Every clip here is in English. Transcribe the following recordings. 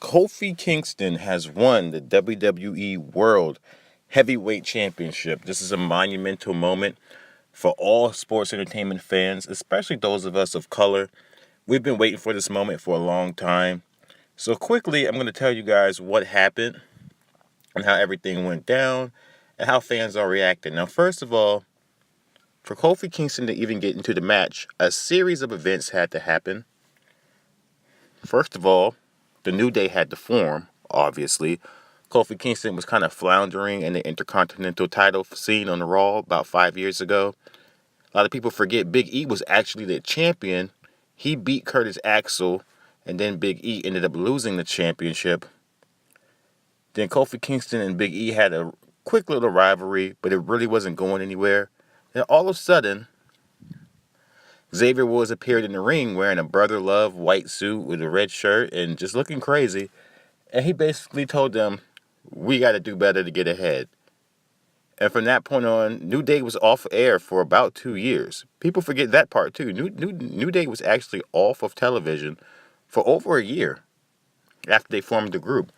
Kofi Kingston has won the WWE World Heavyweight Championship. This is a monumental moment for all sports entertainment fans, especially those of us of color. We've been waiting for this moment for a long time. So quickly, I'm going to tell you guys what happened and how everything went down and how fans are reacting. Now, first of all, for Kofi Kingston to even get into the match, a series of events had to happen. First of all, the New Day had to form, obviously. Kofi Kingston was kind of floundering in the Intercontinental title scene on the Raw about 5 years ago. A lot of people forget Big E was actually the champion. He beat Curtis Axel, and then Big E ended up losing the championship. Then Kofi Kingston and Big E had a quick little rivalry, but it really wasn't going anywhere. Then all of a sudden, Xavier Woods appeared in the ring wearing a Brother Love white suit with a red shirt and just looking crazy. And he basically told them, we got to do better to get ahead. And from that point on, New Day was off air for about 2 years. People forget that part too. New Day was actually off of television for over a year after they formed the group.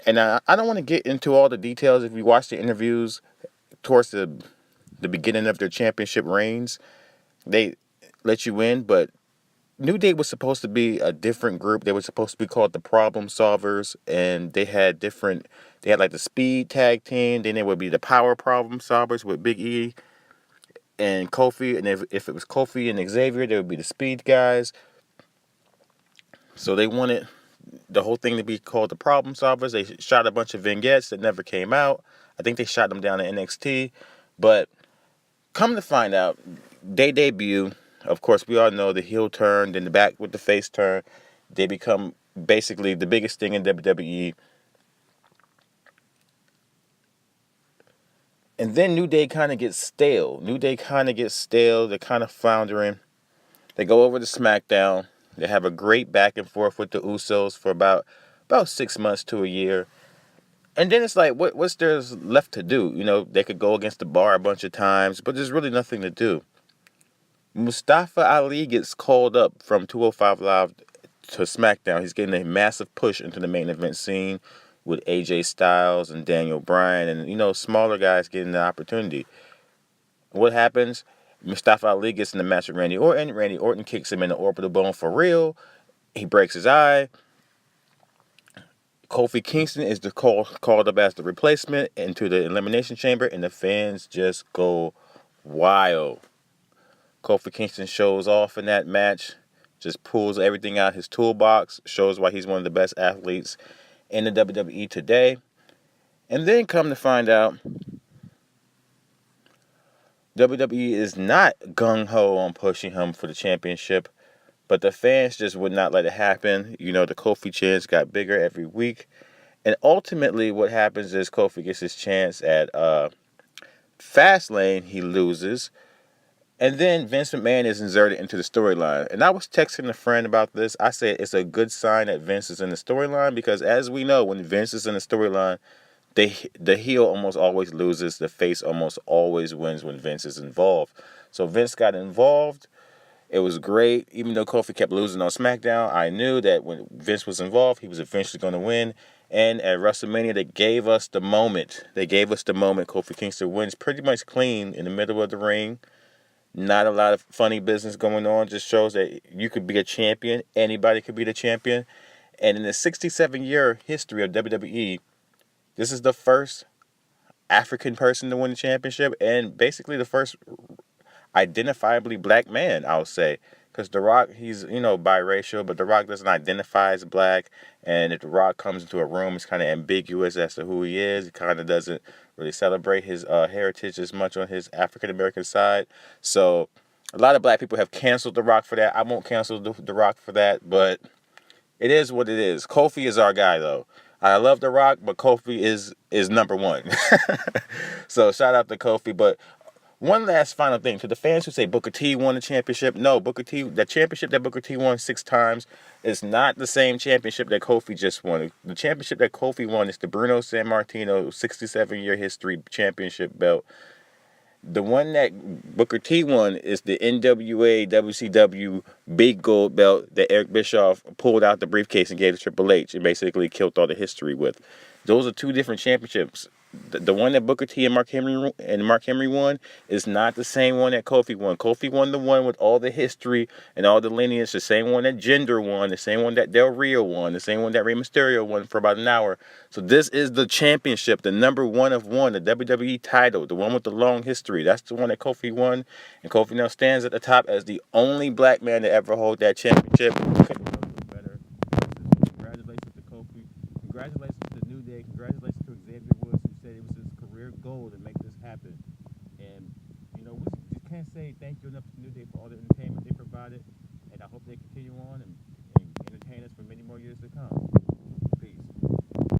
And I don't want to get into all the details. If you watch the interviews towards the beginning of their championship reigns, they let you in, but New Day was supposed to be a different group. They were supposed to be called the Problem Solvers, and they had like the Speed Tag Team, then there would be the Power Problem Solvers with Big E and Kofi, and if it was Kofi and Xavier, there would be the Speed guys. So they wanted the whole thing to be called the Problem Solvers. They shot a bunch of vignettes that never came out. I think they shot them down in NXT, but come to find out, they debut. Of course, we all know the heel turn, then the back with the face turn. They become basically the biggest thing in WWE. And then New Day kind of gets stale. They're kind of floundering. They go over to SmackDown. They have a great back and forth with the Usos for about 6 months to a year. And then it's like, what's there left to do? You know, they could go against the bar a bunch of times, but there's really nothing to do. Mustafa Ali gets called up from 205 Live to SmackDown. He's getting a massive push into the main event scene with AJ Styles and Daniel Bryan and, smaller guys getting the opportunity. What happens? Mustafa Ali gets in the match with Randy Orton. Randy Orton kicks him in the orbital bone for real. He breaks his eye. Kofi Kingston is called up as the replacement into the Elimination Chamber, and the fans just go wild. Kofi Kingston shows off in that match, just pulls everything out his toolbox, shows why he's one of the best athletes in the WWE today. And then come to find out, WWE is not gung-ho on pushing him for the championship, but the fans just would not let it happen. The Kofi chants got bigger every week. And ultimately what happens is Kofi gets his chance at Fastlane. He loses. And then Vince McMahon is inserted into the storyline. And I was texting a friend about this. I said it's a good sign that Vince is in the storyline because, as we know, when Vince is in the storyline, the heel almost always loses. The face almost always wins when Vince is involved. So Vince got involved. It was great. Even though Kofi kept losing on SmackDown, I knew that when Vince was involved, he was eventually going to win. And at WrestleMania, they gave us the moment. Kofi Kingston wins pretty much clean in the middle of the ring. Not a lot of funny business going on. Just shows that you could be a champion. Anybody could be the champion. And in the 67-year history of WWE, this is the first African person to win the championship and basically the first identifiably black man, I would say. Because The Rock, he's, biracial, but The Rock doesn't identify as black. And if The Rock comes into a room, it's kind of ambiguous as to who he is. He kind of doesn't really celebrate his heritage as much on his African-American side. So a lot of black people have canceled The Rock for that. I won't cancel The Rock for that, but it is what it is. Kofi is our guy, though. I love The Rock, but Kofi is number one. So shout out to Kofi. But one last final thing to the fans who say Booker T won the championship. No, the championship that Booker T won 6 times is not the same championship that Kofi just won. The championship that Kofi won is the Bruno Sammartino 67-year history championship belt. The one that Booker T won is the NWA WCW big gold belt that Eric Bischoff pulled out the briefcase and gave to Triple H and basically killed all the history with. Those are two different championships. The one that Booker T and Mark Henry won is not the same one that Kofi won. Kofi won the one with all the history and all the lineage, the same one that Jinder won, the same one that Del Rio won, the same one that Rey Mysterio won for about an hour. So this is the championship, the number one of one, the WWE title, the one with the long history. That's the one that Kofi won, and Kofi now stands at the top as the only black man to ever hold that championship. Couldn't go no better. Congratulations to Kofi. Congratulations to New Day. Congratulations to Xavier Woods, who said it was his career goal to make this happen. And, we just can't say thank you enough to New Day for all the entertainment they provided. And I hope they continue on and entertain us for many more years to come.